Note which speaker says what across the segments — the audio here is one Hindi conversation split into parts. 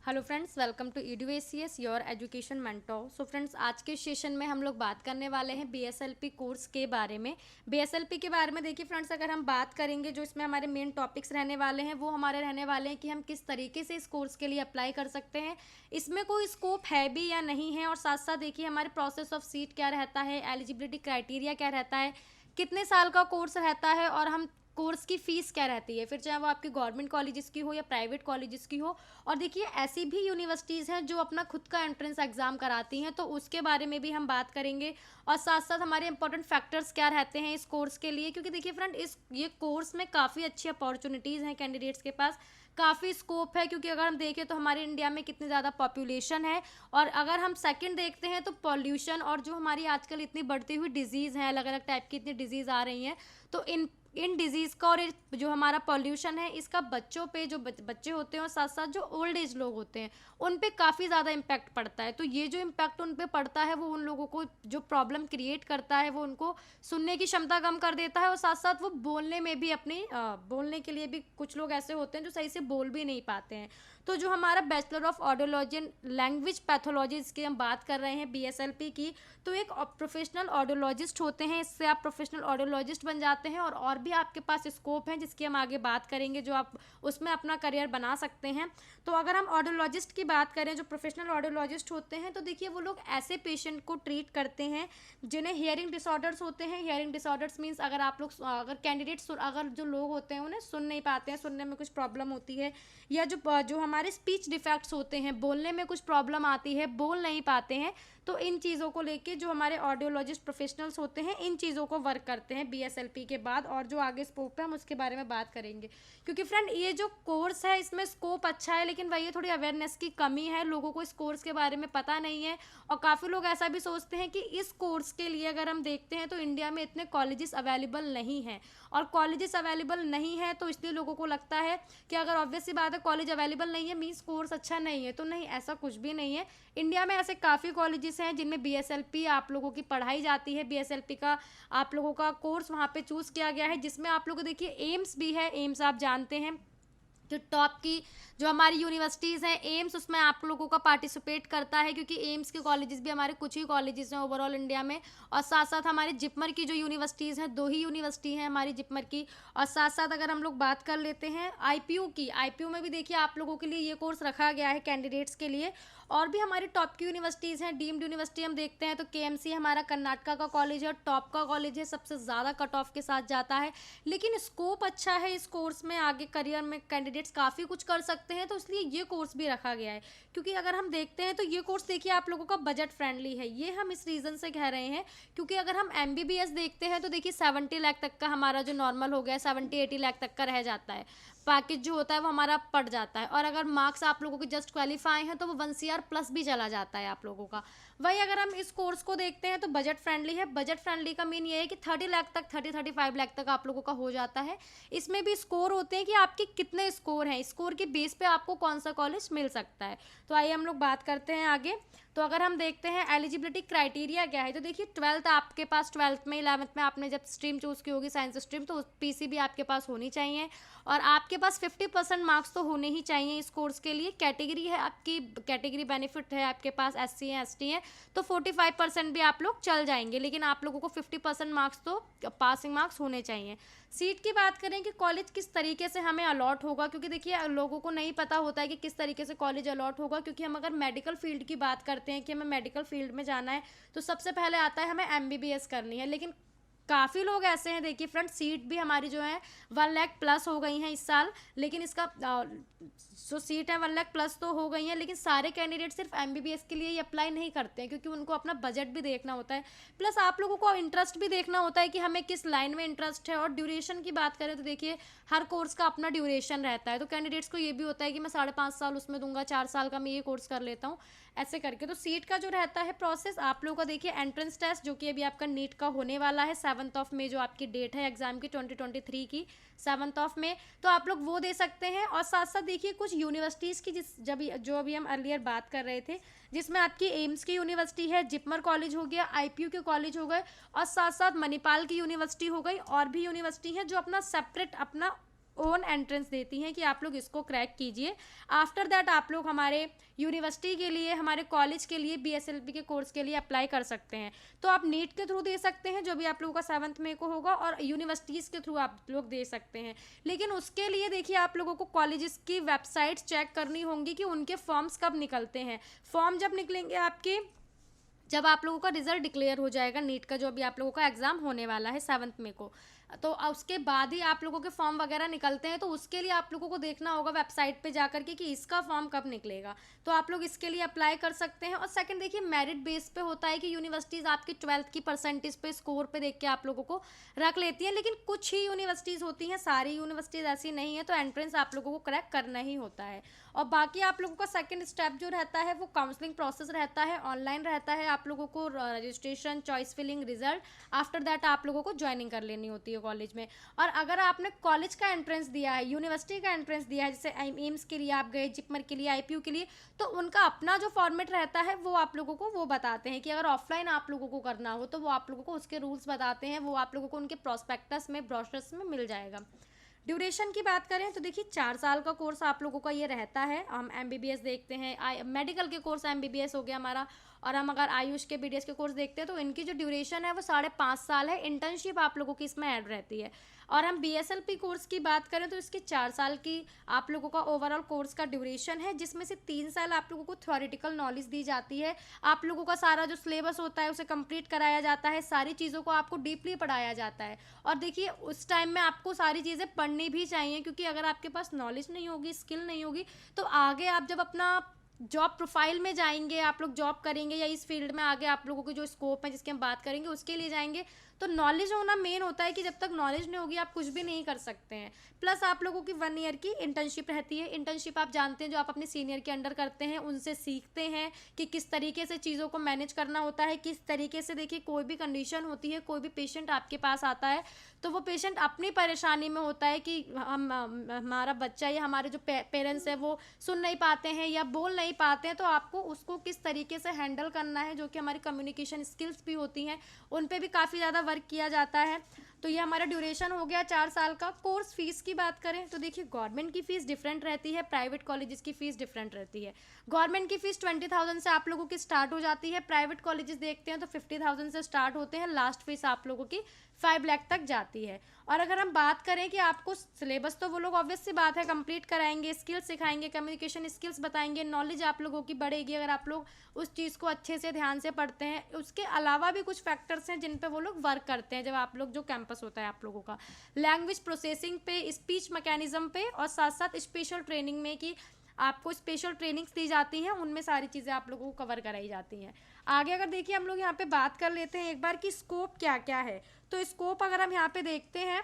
Speaker 1: Hello friends, welcome to EDUACS your education mentor. So friends, आज के सेशन में हम लोग बात करने वाले हैं BSLP कोर्स के बारे में। BSLP के बारे में देखिए फ्रेंड्स, अगर हम बात करेंगे जो इसमें हमारे मेन टॉपिक्स रहने वाले हैं वो हमारे रहने वाले हैं कि हम किस तरीके से इस कोर्स के लिए अप्लाई कर सकते हैं, इसमें कोई स्कोप है भी या नहीं है, और साथ साथ देखिए हमारे प्रोसेस ऑफ सीट क्या रहता है, एलिजिबिलिटी क्राइटेरिया क्या रहता है, कितने साल का कोर्स रहता है, और हम कोर्स की फ़ीस क्या रहती है, फिर चाहे वो आपकी गवर्नमेंट कॉलेजेस की हो या प्राइवेट कॉलेजेस की हो। और देखिए ऐसी भी यूनिवर्सिटीज़ हैं जो अपना खुद का एंट्रेंस एग्ज़ाम कराती हैं, तो उसके बारे में भी हम बात करेंगे। और साथ साथ हमारे इंपॉर्टेंट फैक्टर्स क्या रहते हैं इस कोर्स के लिए, क्योंकि देखिए फ्रेंड ये कोर्स में काफ़ी अच्छी अपॉर्चुनिटीज़ हैं कैंडिडेट्स के पास, काफ़ी स्कोप है। क्योंकि अगर हम देखें तो हमारे इंडिया में कितनी ज़्यादा पॉपुलेशन है, और अगर हम सेकंड देखते हैं तो पॉल्यूशन, और जो हमारी आजकल इतनी बढ़ती हुई डिजीज़ हैं, अलग अलग टाइप की इतनी डिजीज़ आ रही हैं, तो इन डिजीज़ का और जो हमारा पॉल्यूशन है इसका बच्चों पे, जो बच्चे होते हैं और साथ साथ जो ओल्ड एज लोग होते हैं उन पे काफ़ी ज़्यादा इम्पैक्ट पड़ता है। तो ये जो इम्पैक्ट उन पे पड़ता है वो उन लोगों को जो प्रॉब्लम क्रिएट करता है वो उनको सुनने की क्षमता कम कर देता है, और साथ साथ वो बोलने में भी बोलने के लिए भी कुछ लोग ऐसे होते हैं जो सही से बोल भी नहीं पाते हैं। तो जो हमारा bachelor of audiology and language pathology, इसकी हम बात कर रहे हैं BSLP की, तो एक प्रोफेशनल ऑडियोलॉजिस्ट होते हैं, इससे आप प्रोफेशनल ऑडियोलॉजिस्ट बन जाते हैं, और भी आपके पास स्कोप है जिसकी हम आगे बात करेंगे, जो आप उसमें अपना करियर बना सकते हैं। तो अगर हम ऑडियोलॉजिस्ट की बात करें, जो प्रोफेशनल ऑडियोलॉजिस्ट होते हैं, तो देखिए वो लोग ऐसे पेशेंट को ट्रीट करते हैं जिन्हें हियरिंग डिसऑर्डर्स होते हैं। हियरिंग डिसऑर्डर्स मीन्स अगर कैंडिडेट्स, अगर जो लोग होते हैं उन्हें सुन नहीं पाते हैं, सुनने में कुछ प्रॉब्लम होती है, या जो हमारे स्पीच डिफेक्ट्स होते हैं, बोलने में कुछ प्रॉब्लम आती है, बोल नहीं पाते हैं, तो इन चीज़ों को लेके जो हमारे ऑडियोलॉजिस्ट प्रोफेशनल्स होते हैं इन चीज़ों को वर्क करते हैं BSLP के बाद। और जो आगे स्कोप है हम उसके बारे में बात करेंगे, क्योंकि फ्रेंड ये जो कोर्स है इसमें स्कोप अच्छा है, लेकिन वही थोड़ी अवेयरनेस की कमी है, लोगों को इस कोर्स के बारे में पता नहीं है। और काफ़ी लोग ऐसा भी सोचते हैं कि इस कोर्स के लिए अगर हम देखते हैं तो इंडिया में इतने कॉलेजेस अवेलेबल नहीं हैं, और कॉलेजेस अवेलेबल नहीं है तो इसलिए लोगों को लगता है कि अगर ऑब्वियस सी बात है कॉलेज अवेलेबल नहीं है मीन्स कोर्स अच्छा नहीं है। तो नहीं, ऐसा कुछ भी नहीं है। इंडिया में ऐसे काफ़ी कॉलेजेस हैं जिनमें BSLP आप लोगों की पढ़ाई जाती है। BSLP का आप लोगों का कोर्स वहाँ पे चूज़ किया गया है, जिसमें आप लोगों को देखिए एम्स भी है। एम्स आप जानते हैं, जो टॉप की जो हमारी यूनिवर्सिटीज़ हैं, एम्स उसमें आप लोगों का पार्टिसिपेट करता है, क्योंकि एम्स के कॉलेजेस भी हमारे कुछ ही कॉलेजेस हैं ओवरऑल इंडिया में। और साथ साथ हमारे जिपमर की जो यूनिवर्सिटीज़ हैं, 2 ही यूनिवर्सिटी हैं हमारी जिपमर की। और साथ साथ अगर हम लोग बात कर लेते हैं IPU की, IPU में भी देखिए आप लोगों के लिए ये कोर्स रखा गया है कैंडिडेट्स के लिए। और भी हमारी टॉप की यूनिवर्सिटीज़ हैं, डीम्ड यूनिवर्सिटी हम देखते हैं तो KMC हमारा कर्नाटका का कॉलेज है, टॉप का कॉलेज है, सबसे ज़्यादा कट ऑफ के साथ जाता है। लेकिन स्कोप अच्छा है इस कोर्स में, आगे करियर में कैंडिडेट्स काफ़ी कुछ कर सकते हैं, तो इसलिए ये कोर्स भी रखा गया है। क्योंकि अगर हम देखते हैं तो ये कोर्स देखिए आप लोगों का बजट फ्रेंडली है, ये हम इस रीज़न से कह रहे हैं क्योंकि अगर हम MBBS देखते हैं तो देखिए 70 लाख तक का हमारा जो नॉर्मल हो गया 70-80 लाख तक का रह जाता है, पैकेज जो होता है वो हमारा पड़ जाता है। और अगर मार्क्स आप लोगों के जस्ट क्वालिफाई हैं तो वो 1 CR प्लस भी चला जाता है आप लोगों का। वही अगर हम इस कोर्स को देखते हैं तो बजट फ्रेंडली है। बजट फ्रेंडली का मीन ये है कि 30 लाख तक, 30-35 लाख तक आप लोगों का हो जाता है। इसमें भी स्कोर होते हैं कि आपके कितने स्कोर हैं, स्कोर के बेस पे आपको कौन सा कॉलेज मिल सकता है। तो आइए हम लोग बात करते हैं आगे। तो अगर हम देखते हैं एलिजिबिलिटी क्राइटेरिया क्या है, तो देखिए 12th आपके पास, 12th में 11th में आपने जब स्ट्रीम चूज़ की होगी साइंस स्ट्रीम, तो PCB आपके पास होनी चाहिए, और आपके पास 50% मार्क्स तो होने ही चाहिए इस कोर्स के लिए। कैटेगरी है आपकी, कैटेगरी बेनिफिट है आपके पास, SC है ST है, तो 45% भी आप लोग चल जाएंगे, लेकिन आप लोगों को 50% मार्क्स तो पासिंग मार्क्स होने चाहिए। सीट की बात करें कि कॉलेज किस तरीके से हमें अलॉट होगा, क्योंकि देखिए लोगों को नहीं पता होता है कि किस तरीके से कॉलेज अलॉट होगा। क्योंकि हम अगर मेडिकल फील्ड की बात करते हैं कि हमें मेडिकल फील्ड में जाना है, तो सबसे पहले आता है हमें MBBS करनी है। लेकिन काफ़ी लोग ऐसे हैं, देखिए फ्रेंड, सीट भी हमारी जो है 1 लाख प्लस हो गई हैं इस साल, लेकिन इसका जो सीट है 1 लाख प्लस तो हो गई हैं, लेकिन सारे कैंडिडेट सिर्फ MBBS के लिए ही अप्लाई नहीं करते हैं, क्योंकि उनको अपना बजट भी देखना होता है, प्लस आप लोगों को इंटरेस्ट भी देखना होता है कि हमें किस लाइन में इंटरेस्ट है। और ड्यूरेशन की बात करें तो देखिए हर कोर्स का अपना ड्यूरेशन रहता है, तो कैंडिडेट्स को ये भी होता है कि मैं 5.5 साल उसमें दूंगा, 4 साल का मैं ये कोर्स कर लेता हूँ, ऐसे करके। तो सीट का जो रहता है प्रोसेस, आप लोगों का देखिए एंट्रेंस टेस्ट जो कि अभी आपका नीट का होने वाला है 7 मई, जो आपकी डेट है एग्जाम की 2023 की 7 मई, तो आप लोग वो दे सकते हैं। और साथ साथ देखिए कुछ यूनिवर्सिटीज़ की जो अभी हम अर्लियर बात कर रहे थे, जिसमें आपकी एम्स की यूनिवर्सिटी है, जिपमर कॉलेज हो गया, IPU के कॉलेज हो गए, और साथ साथ मणिपाल की यूनिवर्सिटी हो गई, और भी यूनिवर्सिटी है जो अपना सेपरेट अपना ओन एंट्रेंस देती हैं कि आप लोग इसको क्रैक कीजिए। आफ्टर दैट आप लोग हमारे यूनिवर्सिटी के लिए, हमारे कॉलेज के लिए, बीएसएलपी के कोर्स के लिए अप्लाई कर सकते हैं। तो आप नीट के थ्रू दे सकते हैं जो भी आप लोगों का 7 मई को होगा, और यूनिवर्सिटीज़ के थ्रू आप लोग दे सकते हैं। लेकिन उसके लिए देखिए आप लोगों को कॉलेजेस की वेबसाइट चेक करनी होंगी कि उनके फॉर्म्स कब निकलते हैं। फॉर्म जब निकलेंगे आपके, जब आप लोगों का रिजल्ट डिक्लेयर हो जाएगा नीट का, जो अभी आप लोगों का एग्जाम होने वाला है 7 मई को, तो उसके बाद ही आप लोगों के फॉर्म वगैरह निकलते हैं। तो उसके लिए आप लोगों को देखना होगा वेबसाइट पे जाकर के कि इसका फॉर्म कब निकलेगा, तो आप लोग इसके लिए अप्लाई कर सकते हैं। और सेकंड देखिए मेरिट बेस पे होता है कि यूनिवर्सिटीज़ आपकी 12th की परसेंटेज पे, स्कोर पे देख के आप लोगों को रख लेती हैं। लेकिन कुछ ही यूनिवर्सिटीज़ होती हैं, सारी यूनिवर्सिटीज़ ऐसी नहीं है, तो एंट्रेंस आप लोगों को क्रैक करना ही होता है। और बाकी आप लोगों का सेकंड स्टेप जो रहता है वो काउंसलिंग प्रोसेस रहता है, ऑनलाइन रहता है। आप लोगों को registration, choice filling, result, after that आप लोगों को ज्वाइनिंग कर लेनी होती है कॉलेज में। और अगर आपने कॉलेज का एंट्रेंस दिया है, यूनिवर्सिटी का एंट्रेंस दिया है, जैसे एम्स के लिए आप गए, जिपमर के लिए, आईपीयू के लिए, तो उनका अपना जो फॉर्मेट रहता है वो आप लोगों को वो बताते हैं कि अगर ऑफलाइन आप लोगों को करना हो तो वो आप लोगों को उसके रूल्स बताते हैं, वो आप लोगों को उनके प्रोस्पेक्टस में, ब्रोशर्स में मिल जाएगा। ड्यूरेशन की बात करें तो देखिए 4 साल का कोर्स आप लोगों का ये रहता है। हम एमबीबीएस देखते हैं, मेडिकल के कोर्स एमबीबीएस हो गया हमारा, और हम अगर आयुष के बीडीएस के कोर्स देखते हैं तो इनकी जो ड्यूरेशन है वो 5.5 साल है। इंटर्नशिप आप लोगों की इसमें ऐड रहती है। और हम बीएसएलपी कोर्स की बात करें तो इसकी 4 साल की आप लोगों का ओवरऑल कोर्स का ड्यूरेशन है, जिसमें से 3 साल आप लोगों को थ्योरेटिकल नॉलेज दी जाती है। आप लोगों का सारा जो सिलेबस होता है उसे कंप्लीट कराया जाता है, सारी चीज़ों को आपको डीपली पढ़ाया जाता है। और देखिए उस टाइम में आपको सारी चीज़ें पढ़नी भी चाहिए, क्योंकि अगर आपके पास नॉलेज नहीं होगी, स्किल नहीं होगी, तो आगे आप जब अपना जॉब प्रोफाइल में जाएंगे, आप लोग जॉब करेंगे या इस फील्ड में आगे आप लोगों की जो स्कोप है जिसकी हम बात करेंगे उसके लिए जाएंगे, तो नॉलेज होना मेन होता है कि जब तक नॉलेज नहीं होगी आप कुछ भी नहीं कर सकते हैं। प्लस आप लोगों की 1 ईयर की इंटर्नशिप रहती है। इंटर्नशिप आप जानते हैं जो आप अपने सीनियर के अंडर करते हैं, उनसे सीखते हैं कि किस तरीके से चीज़ों को मैनेज करना होता है, किस तरीके से देखिए कोई भी कंडीशन होती है, कोई भी पेशेंट आपके पास आता है तो वो पेशेंट अपनी परेशानी में होता है कि हमारा बच्चा या हमारे जो पेरेंट्स हैं वो सुन नहीं पाते हैं या बोल नहीं पाते हैं, तो आपको उसको किस तरीके से हैंडल करना है, जो कि हमारी कम्युनिकेशन स्किल्स भी होती हैं, उन पे भी काफ़ी ज़्यादा वर्क किया जाता है। तो ये हमारा ड्यूरेशन हो गया 4 साल का। कोर्स फीस की बात करें तो देखिए गवर्नमेंट की फ़ीस डिफरेंट रहती है, प्राइवेट कॉलेजेस की फ़ीस डिफरेंट रहती है। गवर्नमेंट की फ़ीस 20,000 से आप लोगों की स्टार्ट हो जाती है, प्राइवेट कॉलेजेस देखते हैं तो 50,000 से स्टार्ट होते हैं, लास्ट फीस आप लोगों की 5 लाख तक जाती है। और अगर हम बात करें कि आपको सिलेबस तो वो लोग ऑब्वियस सी बात है कंप्लीट कराएंगे, स्किल्स सिखाएंगे, कम्युनिकेशन स्किल्स बताएंगे, नॉलेज आप लोगों की बढ़ेगी अगर आप लोग उस चीज़ को अच्छे से ध्यान से पढ़ते हैं। उसके अलावा भी कुछ फैक्टर्स हैं जिन पे वो लोग वर्क करते हैं जब आप लोग जो कैंपस होता है आप लोगों का, लैंग्वेज प्रोसेसिंग पे, स्पीच मैकेनिज्म पे, और साथ साथ स्पेशल ट्रेनिंग में कि आपको स्पेशल ट्रेनिंग्स दी जाती हैं, उनमें सारी चीज़ें आप लोगों को कवर कराई जाती हैं। आगे अगर देखिए हम लोग यहाँ पे बात कर लेते हैं एक बार कि स्कोप क्या क्या है। तो स्कोप अगर हम यहाँ पे देखते हैं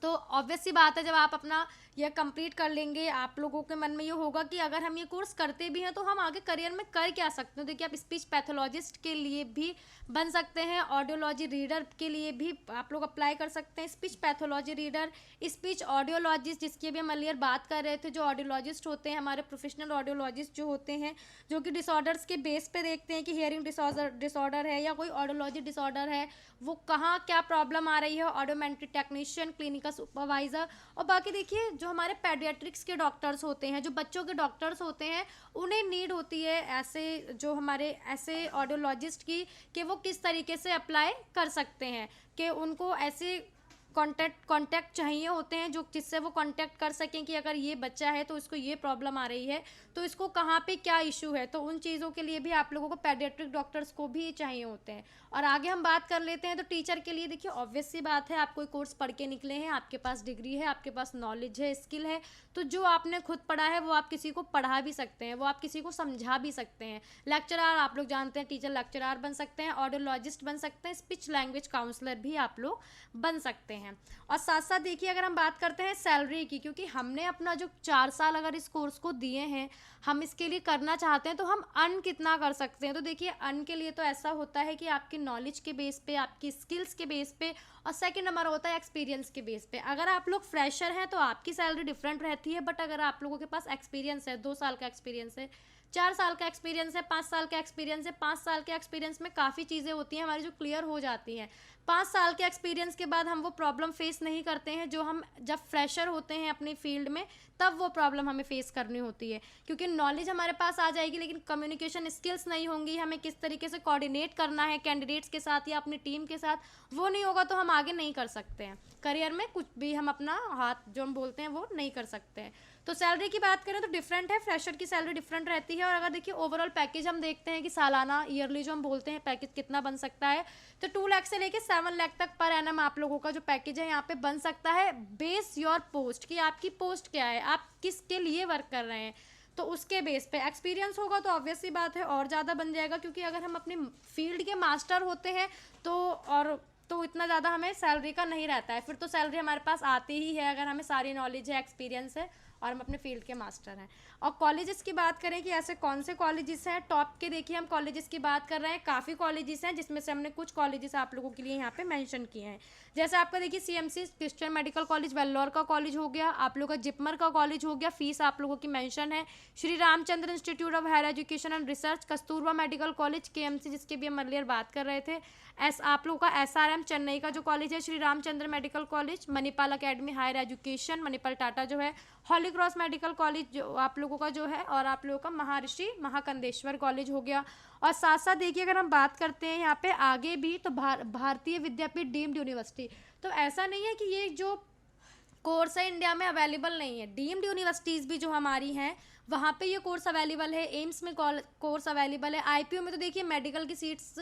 Speaker 1: तो ऑब्वियस सी बात है जब आप अपना यह कंप्लीट कर लेंगे आप लोगों के मन में ये होगा कि अगर हम ये कोर्स करते भी हैं तो हम आगे करियर में कर क्या सकते हैं। देखिए आप स्पीच पैथोलॉजिस्ट के लिए भी बन सकते हैं, ऑडियोलॉजी रीडर के लिए भी आप लोग अप्लाई कर सकते हैं, speech pathology reader, speech audiologist जिसकी अभी हम अर्लियर बात कर रहे थे, जो ऑडियोलॉजिस्ट होते हैं हमारे प्रोफेशनल ऑडियोलॉजिस्ट जो होते हैं, जो कि डिसऑर्डर्स के बेस पे देखते हैं कि हियरिंग डिसऑर्डर है या कोई ऑडियोलॉजी डिसऑर्डर है, वो कहाँ क्या प्रॉब्लम आ रही है, ऑडियोमेट्री टेक्नीशियन, क्लिनिकल सुपरवाइजर। और बाकी देखिए जो हमारे पेडियाट्रिक्स के डॉक्टर्स होते हैं, जो बच्चों के डॉक्टर्स होते हैं, उन्हें नीड होती है ऐसे जो हमारे ऐसे ऑडियोलॉजिस्ट की कि वो किस तरीके से अप्लाई कर सकते हैं, कि उनको ऐसे कॉन्टैक्ट चाहिए होते हैं जो जिससे वो कॉन्टैक्ट कर सकें कि अगर ये बच्चा है तो इसको ये प्रॉब्लम आ रही है तो इसको कहाँ पे क्या इशू है, तो उन चीज़ों के लिए भी आप लोगों को पेडियाट्रिक डॉक्टर्स को भी चाहिए होते हैं। और आगे हम बात कर लेते हैं तो टीचर के लिए देखिए ऑब्वियस सी बात है, आप कोई कोर्स पढ़ के निकले हैं, आपके पास डिग्री है, आपके पास नॉलेज है, स्किल है, तो जो आपने खुद पढ़ा है वो आप किसी को पढ़ा भी सकते हैं, वो आप किसी को समझा भी सकते हैं। लेक्चरार आप लोग जानते हैं, टीचर लेक्चरार बन सकते हैं, ऑडियोलॉजिस्ट बन सकते हैं, स्पीच लैंग्वेज काउंसलर भी आप लोग बन सकते हैं। और साथ साथ देखिए अगर हम बात करते हैं सैलरी की, क्योंकि हमने अपना जो 4 साल अगर इस कोर्स को दिए हैं, हम इसके लिए करना चाहते हैं तो हम अर्न कितना कर सकते हैं। तो देखिए अर्न के लिए तो ऐसा होता है कि आपकी नॉलेज के बेस पे, आपकी स्किल्स के बेस पे, और सेकंड नंबर होता है एक्सपीरियंस के बेस पे। अगर आप लोग फ्रेशर हैं तो आपकी सैलरी डिफरेंट रहती है, बट अगर आप लोगों के पास एक्सपीरियंस है, 2 साल का एक्सपीरियंस है, 4 साल का एक्सपीरियंस है, 5 साल का एक्सपीरियंस है, 5 साल के एक्सपीरियंस में काफ़ी चीज़ें होती हैं हमारी जो क्लियर हो जाती हैं। 5 साल के एक्सपीरियंस के बाद हम वो प्रॉब्लम फेस नहीं करते हैं जो हम जब फ्रेशर होते हैं अपनी फील्ड में, तब वो प्रॉब्लम हमें फेस करनी होती है, क्योंकि नॉलेज हमारे पास आ जाएगी लेकिन कम्युनिकेशन स्किल्स नहीं होंगी, हमें किस तरीके से कोऑर्डिनेट करना है कैंडिडेट्स के साथ या अपनी टीम के साथ, वो नहीं होगा तो हम आगे नहीं कर सकते हैं करियर में, कुछ भी हम अपना हाथ जो हम बोलते हैं वो नहीं कर सकते हैं। तो सैलरी की बात करें तो डिफरेंट है, फ्रेशर की सैलरी डिफरेंट रहती है। और अगर देखिए ओवरऑल पैकेज हम देखते हैं कि सालाना ईयरली जो हम बोलते हैं पैकेज कितना बन सकता है, तो 2 लाख से लेके 7 लाख तक पर एनम आप लोगों का जो पैकेज है यहाँ पे बन सकता है, बेस योर पोस्ट, कि आपकी पोस्ट क्या है, आप किसके लिए वर्क कर रहे हैं, तो उसके बेस पे एक्सपीरियंस होगा तो ऑब्वियस सी बात है और ज़्यादा बन जाएगा, क्योंकि अगर हम अपनी फील्ड के मास्टर होते हैं तो इतना ज़्यादा हमें सैलरी का नहीं रहता है, फिर तो सैलरी हमारे पास आती ही है अगर हमें सारी नॉलेज है, एक्सपीरियंस है और हम अपने फील्ड के मास्टर हैं। और कॉलेजेस की बात करें कि ऐसे कौन से कॉलेजेस हैं टॉप के, देखिए हम कॉलेजेस की बात कर रहे हैं, काफ़ी कॉलेजेस हैं जिसमें से हमने कुछ कॉलेजेस आप लोगों के लिए यहाँ पे मेंशन किए हैं। जैसे आपका देखिए CMC Christian medical college Vellore का कॉलेज हो गया, आप लोगों का जिपमर का कॉलेज हो गया, फीस आप लोगों की मेंशन है। Shri Ramachandra institute of higher education and research, Kasturba medical college KMC जिसकी भी हम अर्लियर बात कर रहे थे, आप लोगों का एसआरएम चेन्नई का जो कॉलेज है Shri Ramachandra medical college, Manipal academy higher education Manipal Tata जो है, हॉली क्रॉस मेडिकल कॉलेज जो आप लोगों का जो है, और आप लोगों का महर्षि महाकंदेश्वर कॉलेज हो गया। और साथ साथ देखिए अगर हम बात करते हैं यहाँ पे आगे भी तो भारतीय विद्यापीठ डीम्ड यूनिवर्सिटी, तो ऐसा नहीं है कि ये जो कोर्स है इंडिया में अवेलेबल नहीं है, डीम्ड यूनिवर्सिटीज़ भी जो हमारी हैं वहाँ पे ये कोर्स अवेलेबल है, एम्स में कोर्स अवेलेबल है, आईपीयू में तो देखिए मेडिकल की सीट्स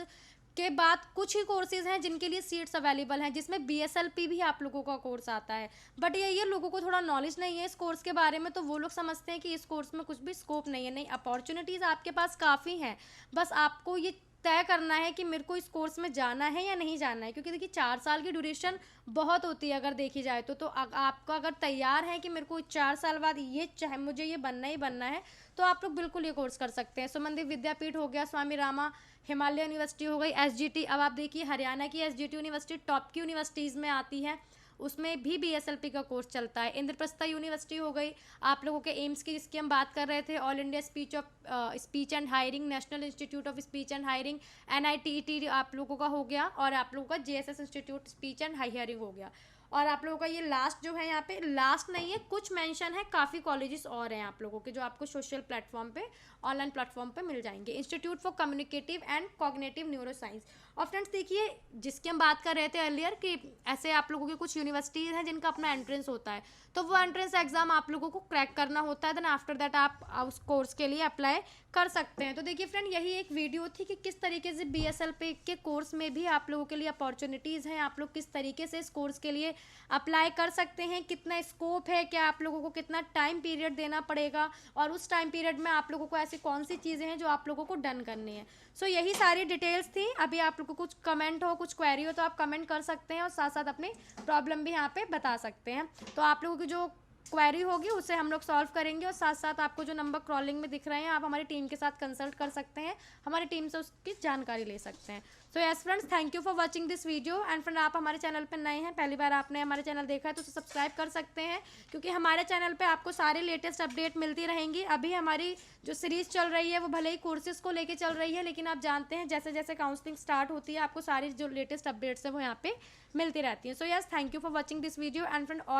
Speaker 1: के बाद कुछ ही कोर्सेज हैं जिनके लिए सीट्स अवेलेबल हैं, जिसमें बीएसएलपी भी आप लोगों का कोर्स आता है। बट ये लोगों को थोड़ा नॉलेज नहीं है इस कोर्स के बारे में, तो वो लोग समझते हैं कि इस कोर्स में कुछ भी स्कोप नहीं है। नहीं, अपॉर्चुनिटीज़ आपके पास काफ़ी हैं, बस आपको ये तय करना है कि मेरे को इस कोर्स में जाना है या नहीं जाना है, क्योंकि देखिए 4 साल की ड्यूरेशन बहुत होती है अगर देखी जाए तो आपका अगर तैयार है कि मेरे को 4 साल बाद ये चाहे मुझे ये बनना ही बनना है, तो आप लोग बिल्कुल ये कोर्स कर सकते हैं। सुमनदीप विद्यापीठ हो गया, स्वामी रामा हिमालय यूनिवर्सिटी हो गई, एसजीटी, अब आप देखिए हरियाणा की एसजीटी यूनिवर्सिटी टॉप की यूनिवर्सिटीज़ में आती है, उसमें भी बीएसएलपी का कोर्स चलता है। इंद्रप्रस्था यूनिवर्सिटी हो गई आप लोगों के एम्स की जिसकी हम बात कर रहे थे, all India speech and hiring, national institute of speech and hiring NITT आप लोगों का हो गया, और आप लोगों का JSS institute speech and hiring हो गया। और आप लोगों का ये लास्ट जो है यहाँ पे लास्ट नहीं है, कुछ मेंशन है, काफ़ी कॉलेजेस और हैं आप लोगों के जो आपको सोशल प्लेटफॉर्म पे ऑनलाइन प्लेटफॉर्म पे मिल जाएंगे। Institute for communicative and cognitive neuroscience. और फ्रेंड्स देखिए जिसकी हम बात कर रहे थे अर्लियर कि ऐसे आप लोगों के कुछ यूनिवर्सिटीज़ हैं जिनका अपना एंट्रेंस होता है, तो वो एंट्रेंस एग्जाम आप लोगों को क्रैक करना होता है, देन आफ्टर दैट आप उस कोर्स के लिए अप्लाई कर सकते हैं। तो देखिए फ्रेंड यही एक वीडियो थी कि किस तरीके से बीएसएलपी के कोर्स में भी आप लोगों के लिए अपॉर्चुनिटीज़ हैं, आप लोग किस तरीके से इस कोर्स के लिए अप्लाई कर सकते हैं, कितना स्कोप है, क्या आप लोगों को कितना टाइम पीरियड देना पड़ेगा, और उस टाइम पीरियड में आप लोगों को ऐसी कौन सी चीज़ें हैं जो आप लोगों को डन करनी है। सो यही सारी डिटेल्स थी। अभी आप लोगों को कुछ कमेंट हो, कुछ क्वेरी हो तो आप कमेंट कर सकते हैं और साथ साथ अपनी प्रॉब्लम भी यहाँ पे बता सकते हैं। तो आप लोगों की जो क्वेरी होगी उसे हम लोग सॉल्व करेंगे, और साथ साथ आपको जो नंबर क्रॉलिंग में दिख रहे हैं आप हमारी टीम के साथ कंसल्ट कर सकते हैं, हमारी टीम से उसकी जानकारी ले सकते हैं। So yes friends, thank you for watching this video. And friend आप हमारे चैनल पर नए हैं, पहली बार आपने हमारे चैनल देखा है तो उसे सब्सक्राइब कर सकते हैं, क्योंकि हमारे चैनल पे आपको सारी लेटेस्ट अपडेट मिलती रहेंगी। अभी हमारी जो सीरीज़ चल रही है वो भले ही कोर्सेज को लेके चल रही है, लेकिन आप जानते हैं जैसे जैसे काउंसलिंग स्टार्ट होती है आपको सारी जो लेटेस्ट अपडेट्स है वो यहाँ पे मिलती रहती हैं। So yes, thank you for watching this video and friend all